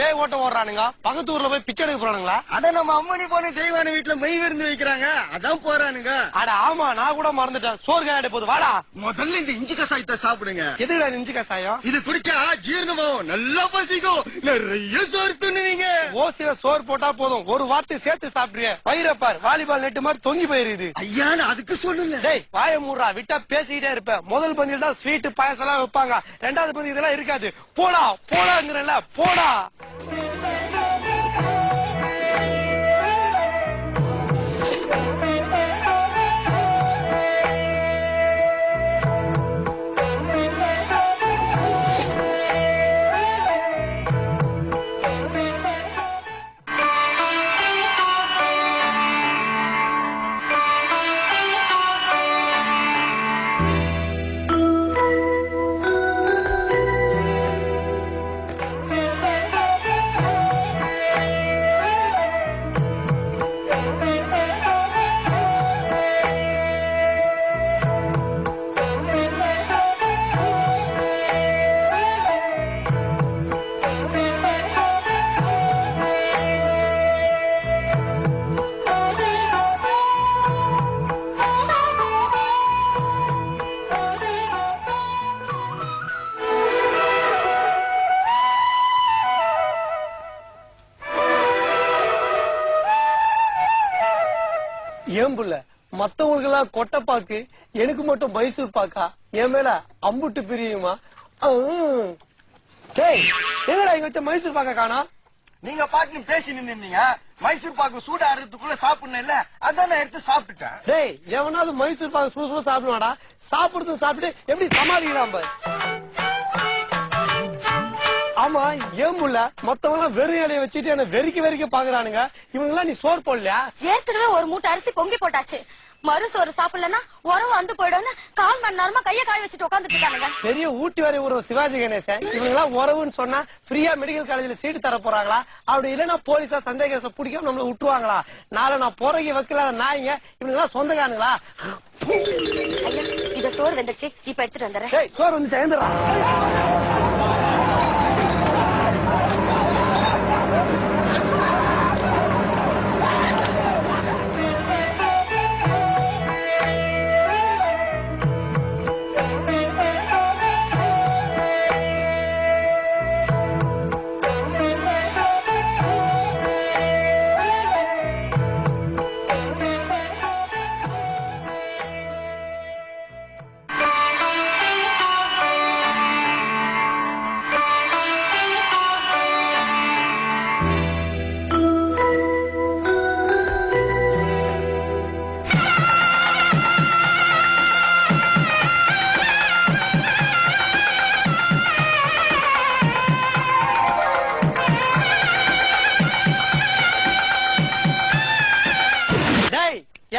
பேய் ஓட்ட ஓடுறானுங்க, பக்கத்து ஊர்ல போய் பிச்சை எடுக்க போறானுங்களா? அட நம்ம அம்மனி போன தெய்வான வீட்டுல மெய் விருந்து வைக்கிறாங்க, அதான் போறானுங்க. அட ஆமா, நான் கூட மறந்துட்டேன். சோறு காயாடி போகுது, வாடா. முதல்ல இந்த இஞ்சி கசாயத்தை சாப்பிடுங்க. எதுடா இஞ்சி கசாயம்? இது குடிச்சா ஜீரணமாவும், நல்லா பசிக்கும், நிறைய சோறு துண்ணுவீங்க. ஓசில சோறு போட்டா போதும், ஒரு வார்த்தை சேர்த்து சாப்பிடுறிய. பயிரப்பார் வாலிபால் நெட்டு மாதிரி தொங்கி போயிருது. ஐயா அதுக்கு சொல்லல. டேய் வாய மூடுறா, விட்டா பேசிக்கிட்டே இருப்ப. முதல் பந்தியில் தான் ஸ்வீட் பாயசம் எல்லாம் வைப்பாங்க, ரெண்டாவது பந்தி இதெல்லாம் இருக்காது. போடா போடாங்கிறல்ல, போடா. ஏம்புல மத்தவங்களுக்கு எல்லாம் கொட்டைப்பாக்கு, எனக்கு மட்டும் மைசூர் பாக்கா? என் மேல அம்புட்டு பிரியுமா? எங்கடா இங்க வச்ச மைசூர் பாக்கா காணா? நீங்க பாட்டு பேசி நின்னீங்க, மைசூர் பாக்கு சூடா ஆறதுக்குள்ள சாப்பிடணும் இல்ல, அதான் நான் எடுத்து சாப்பிட்டுட்டேன். டேய் எவனாவது மைசூர் பாக்கு சுட சுட சாப்பிடுவாடா? சாப்பிடுறது சாப்பிட்டு எப்படி சமாளிக்கலாம் பாரு. ஆமா ஏம்புல மத்தவங்க வெறும் இலைய வச்சுட்டு என்ன வெறிக்க பாக்குறானுங்க. இவங்க எல்லாம் நீ சோறு போடலையா? ஏற்கனவே ஒரு மூட்டை அரிசி பொங்கி போட்டாச்சு, மறு சோறு சாப்பிடலன்னா உறவு வந்து போயிடும்னு 1/4 மணி நேரமா கைய காய வச்சுட்டு உட்காந்துட்டு இருக்கானுங்க. பெரிய ஊட்டி வரை ஒரு சிவாஜி கணேசன். இவங்க எல்லாம் உறவுன்னு சொன்னா ஃப்ரீயா மெடிக்கல் காலேஜ்ல சீட்டு தர போறாங்களா? அப்படி இல்லன்னா போலீஸா சந்தேகத்தை பிடிக்காம நம்மள விட்டுருவாங்களா? நாளை நான் போறகி வைக்கலாத நாய்ங்க இவங்க எல்லாம் சொந்தக்காரங்களா? ஐயா இத சோறு வெந்துருச்சு, இப்ப எடுத்துட்டு வந்துடுறேன். சோறு வந்து சேர்ந்துடா.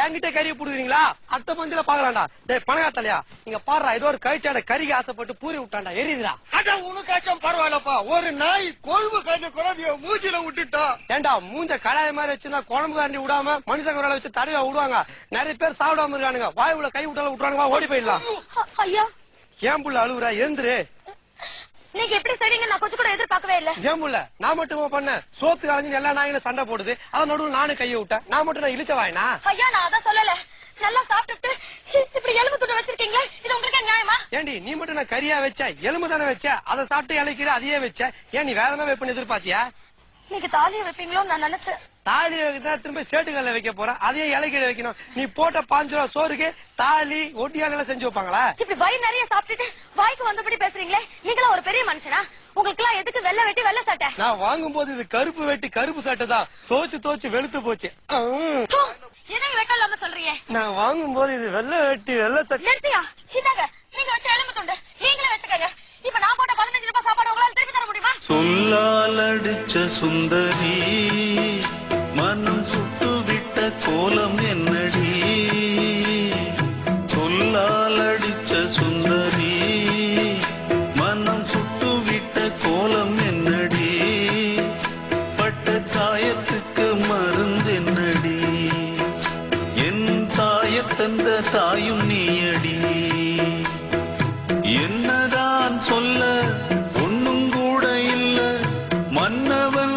என்கிட்ட கறி புடுறீங்களா? அத்த பந்தில பாக்கலாம்டா. டேய் பணக்காரத்தலையா, நீங்க பாடுறா, ஏதோ ஒரு கழிச்சாட கறிக்கு ஆசைப்பட்டு பூரி விட்டாண்டா, எரியுதுடா. அட உனக்காச்சும் பரவாயில்லப்பா, ஒரு நாய் கொழுவு கறி குழந்தைய மூஞ்சில விட்டுட்டா. ஏண்டா மூஞ்ச கடாய மாதிரி வச்சிருந்தா குழம்பு காண்டி விடாம மனுஷங்க வச்சு தடவை விடுவாங்க. நிறைய பேர் சாப்பிடாம இருக்கானுங்க, வாய் உள்ள கை விட்டாலும் விட்டுறானுங்க, ஓடி போயிடலாம். ஐயா ஏன் புள்ள அழுவுறா? எழுந்துரு. நீங்க எப்படி செய்வீங்க நான் கொஞ்சம் கூட எதிர்பார்க்கவே இல்ல. ஏன் புள்ள நான் மட்டும் பண்ண சோத்து கலைஞ்சு எல்லா நாய்களும் சண்டை போடுது, அதான் நடுவில் நானும் கையை விட்டேன். நான் மட்டும் நான் இழுச்ச வாயினா? ஐயா நான் அதான் சொல்லல, நல்லா சாப்பிட்டு இப்படி எலும்பு துண்டு வச்சிருக்கீங்களே, இது உங்களுக்கு நியாயமா? ஏண்டி நீ மட்டும் நான் கறியா வச்ச, எலும்பு தானே வச்ச, அதை சாப்பிட்டு இலைக்கிற அதையே வச்ச. ஏன் நீ வேற என்ன வைப்பன்னு எதிர்பார்த்தியா? நீங்க தாலியை வைப்பீங்களோ நான் நினைச்சேன். தாலி வைக்கதான் திரும்ப சேட்டுக்கல்ல வைக்க போற, அதையே இலைக்கிற வைக்கணும். நீ போட்ட 5 ரூபா சோறுக்கு தாலி ஒட்டியால செஞ்சு வைப்பாங்களா? இப்படி வயிறு நிறைய சாப்பிட்டுட்டு வாய்க்கு வந்தபடி பேசுறீங்களே, நீங்களா ஒரு பெரிய மனுஷனா? உங்களுக்கு எல்லாம் எதுக்கு வெள்ளை வெட்டி வெள்ளை சட்டை? நான் வாங்கும் போது இது கருப்பு வெட்டி கருப்பு சட்டை தான், தோச்சு வெளுத்து போச்சு. எதுவும் வெட்டம் இல்லாம சொல்றீங்க? நான் வாங்கும் போது இது வெள்ளை வெட்டி வெள்ளை சட்டை. நிறுத்தியா? இந்தாங்க நீங்க வச்ச எலும்பு துண்டு நீங்களே வச்சுக்கங்க. இப்ப நான் போட்ட 15 ரூபாய் சாப்பாடு உங்களால திருப்பி தர முடியுமா? சொல்லால் அடிச்ச சுந்தரி மனம் சுட்டு விட்ட கோலம் என்னடி? சொல்லால் அடிச்ச சுந்தரி மனம் சுட்டு விட்ட கோலம் என்னடி? பட்ட காயத்துக்கு மருந்து என்னடி? என் தாயத்தந்த தாயும் நீயடி. என்னதான் சொல்ல ஒண்ணும் கூட இல்ல மன்னவன்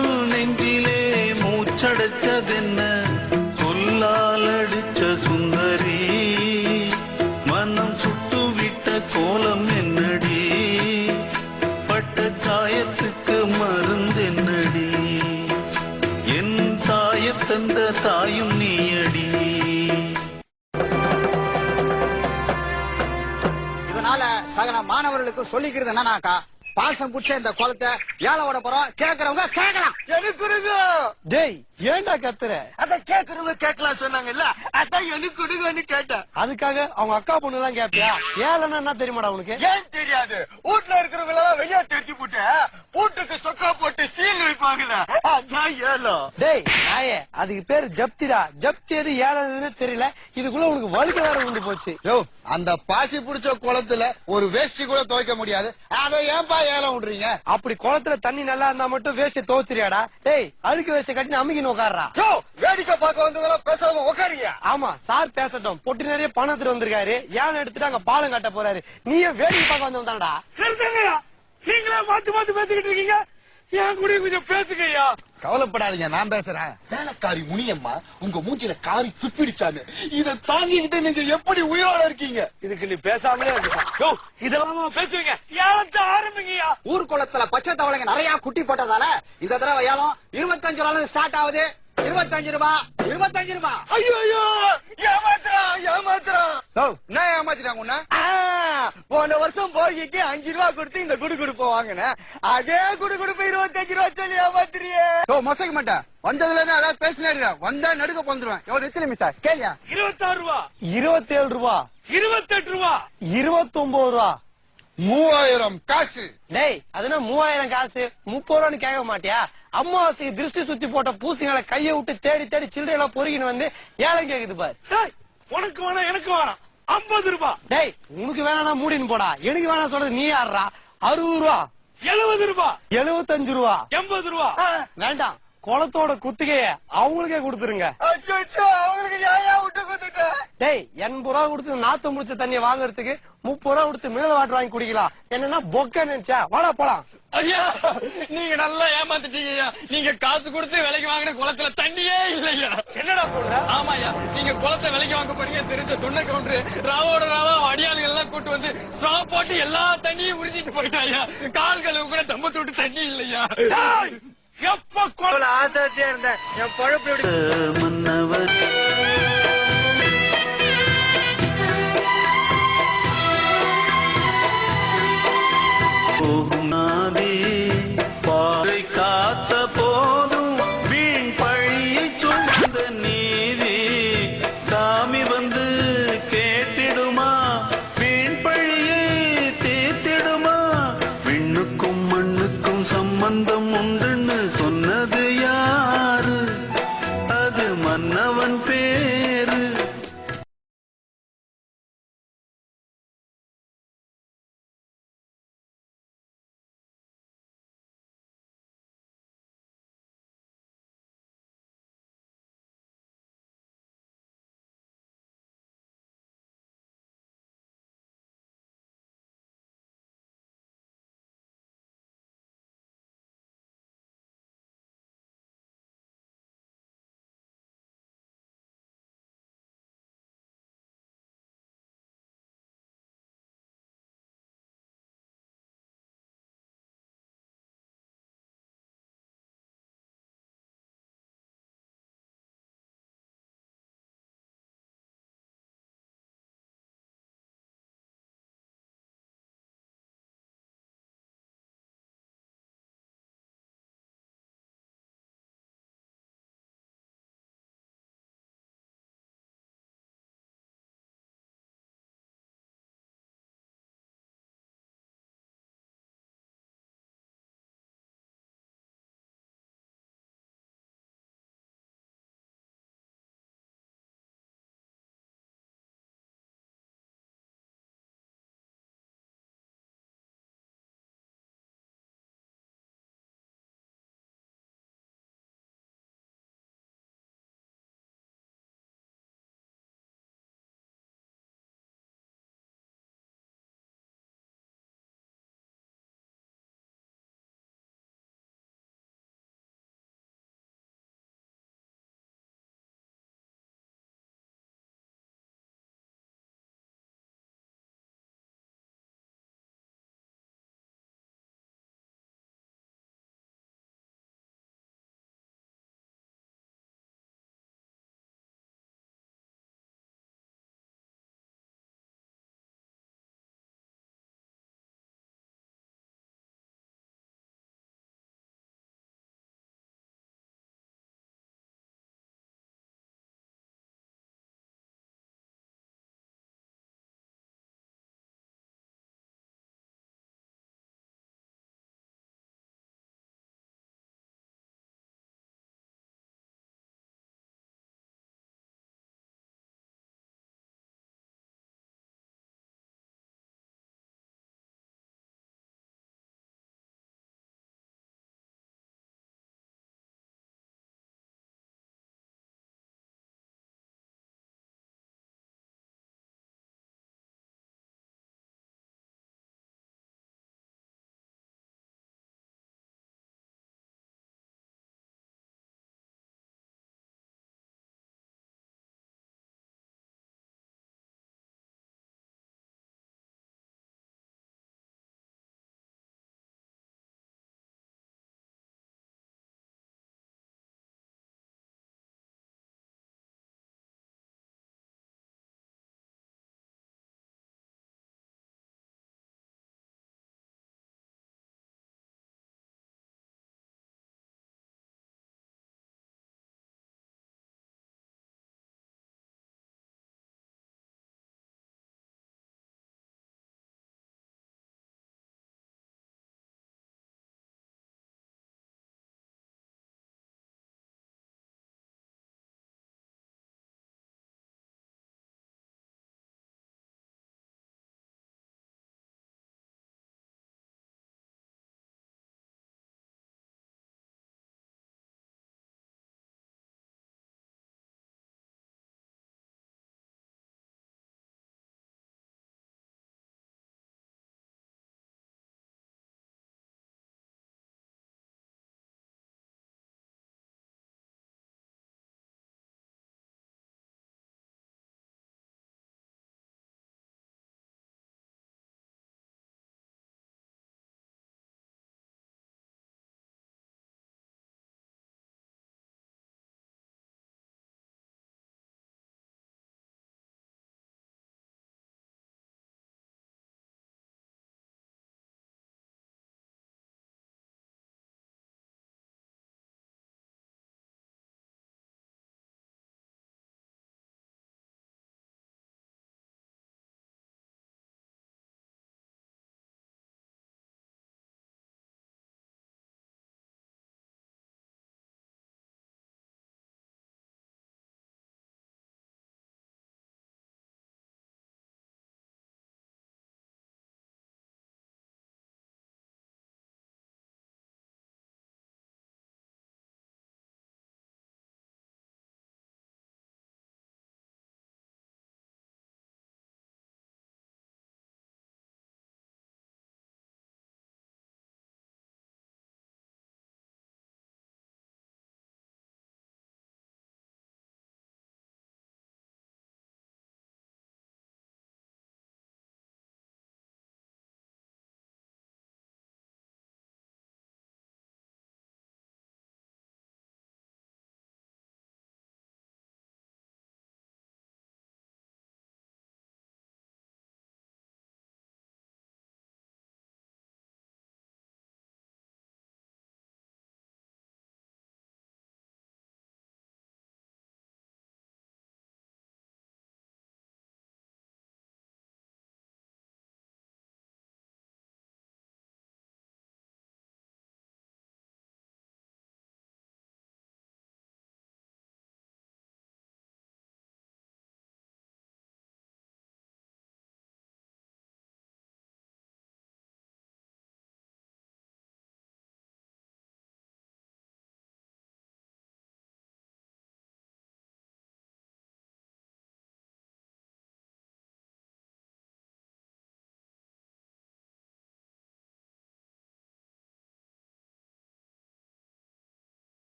தந்த தாயும் நீயடி. இதனால சகல மாணவர்களுக்கு சொல்லிக்கிறது என்னன்னாக்கா, பாசம் புடிச்ச இந்த குளத்தை ஏழை விட போறோம், கேக்குறவங்க கேட்கலாம். எனக்கு டேய் ஏன்டா கத்துற? அதான் கேக்குறவங்க கேட்கலாம் சொன்னாங்கல்ல, அதான் எனக்கு கேட்டேன். அதுக்காக அவங்க அக்கா பொண்ணு எல்லாம் கேப்பியா? ஏழனா என்ன தெரியுமாடா உனக்கு? ஏன் தெரியாது? வீட்டுல இருக்கிறவங்க எல்லாம் வெளியே தெரிஞ்சு போட்டு வீட்டுக்கு சொக்கா போட்டு சீல் வைப்பாங்கல்ல, அதான் ஏலம். டேய் நாயே, அதுக்கு பேரு ஜப்திடா. ஜப்தி எது ஏழன்னு தெரியல, இதுக்குள்ள உனக்கு வழுக்க வேற வந்து போச்சு. யோ, அந்த பாசி புடிச்ச குளத்துல ஒரு வேஷ்டி கூட துவைக்க முடியாது, அதை ஏன்பா ஏலம் விடுறீங்க? அப்படி குளத்துல தண்ணி நல்லா இருந்தா மட்டும் வேஷ்டி துவச்சிரியாடா? டேய் அழுக்கு வேஷ்டி கட்டி அமுகின்னு உட்கார்றா. யோ, வேடிக்கை பார்க்க வந்ததெல்லாம் பேசாம உட்காருங்க. ஆமா சார் பேசட்டும். பொட்டி நிறைய பணம் எடுத்துட்டு வந்திருக்காரு, ஏன் எடுத்துட்டு அங்க பாலம் கட்ட போறாரு. நீயே வேடிக்கை பார்க்க வந்தவன்தான்டா. நீங்களே மாத்தி மாத்தி பேசிக்கிட்டு இருக்கீங்க, என் கூட கொஞ்சம் பேசுங்கய்யா. கவலைப்படாதீங்க, நான் பேசுறேன். வேலைக்காரி முனியம்மா உங்க மூஞ்சில காரி துப்பிடிச்சாங்க. இத தாங்கிக்கிட்டு நீங்க எப்படி உயிரோட இருக்கீங்க? இதுக்கு நீ பேசாமலே இருக்க. இதெல்லாம் பேசுவீங்க, ஏலத்தை ஆரம்பிங்கய்யா. ஊர் குளத்துல பச்சை தவளைங்க நிறைய குட்டி போட்டதால இந்த தடவை ஏலம் 25 ரூபாய் ஸ்டார்ட் ஆகுது. 25 ரூபாய், 25 ரூபாய். ஐயோ ஏமாத்துறான். என்ன ஏமாத்திட்டாங்க உன்ன? போன வருஷம் போகிக்கு 5 ரூபாய் கொடுத்து இந்த குடுகுடுப்ப வாங்கினேன். அதே குடுகுடுப்பு 25 ரூபாய் சொல்லி ஏமாத்துறியே. மொசைக்க மாட்டேன். வந்ததுல அதாவது பேசினே வந்தா நடுக்க வந்துருவேன். எவ்வளவு எத்தனை மிஸ் கேளியா? 26 ரூபா, 27 ரூபா, 28 ரூபா, 29 ரூபா. 3000 காசு. டேய் அதுனா 3000 காசு 30 ரூபான்னு கேட்க மாட்டியா? அம்மாவாசைக்கு திருஷ்டி சுத்தி போட்ட பூசிங்களை கைய விட்டு தேடி தேடி சில்லறை எல்லாம் பொறுக்கின்னு வந்து ஏலம் கேக்குது பாரு. உனக்கு வேணாம் எனக்கு வேணாம் 50 ரூபா. டேய் உனக்கு வேணா மூடின்னு போடா, எனக்கு வேணா சொல்றது நீ யாருடா? 60 ரூபா, 70 ரூபா, 75 ரூபா, 80 ரூபா. வேண்டாம் குளத்தோட குத்திகைய அவங்களுக்கே கொடுத்துருங்க. அவங்களுக்கு ஏன் விட்டு கொடுத்துட்ட? டேய் 80 ரூபா கொடுத்து நாத்து முடிச்ச தண்ணிய வாங்குறதுக்கு 30 ரூபா கொடுத்து மினரல் வாட்டர் வாங்கி குடிக்கலாம். என்னன்னா பொக்க நினைச்சா? வாடா போலாம். ஐயா நீங்க நல்லா ஏமாத்திட்டீங்கய்யா. நீங்க காசு கொடுத்து விலைக்கு வாங்கின குளத்துல தண்ணியே இல்லையா? என்னடா போடுற? ஆமாய்யா, நீங்க குளத்தை விலைக்கு வாங்க போறீங்க தெரிஞ்ச தொண்டை கவுண்டரு ராவோட ராவா அடியாளுகள் எல்லாம் கூட்டு வந்து ஸ்ட்ரா போட்டு எல்லா தண்ணியும் உரிச்சிட்டு போயிட்டாயா. கால்களுக்கு கூட தம்பத்து விட்டு தண்ணி இல்லையா? எப்ப ஆசையா இருந்தேன் என் பழப்பு மன்னவர்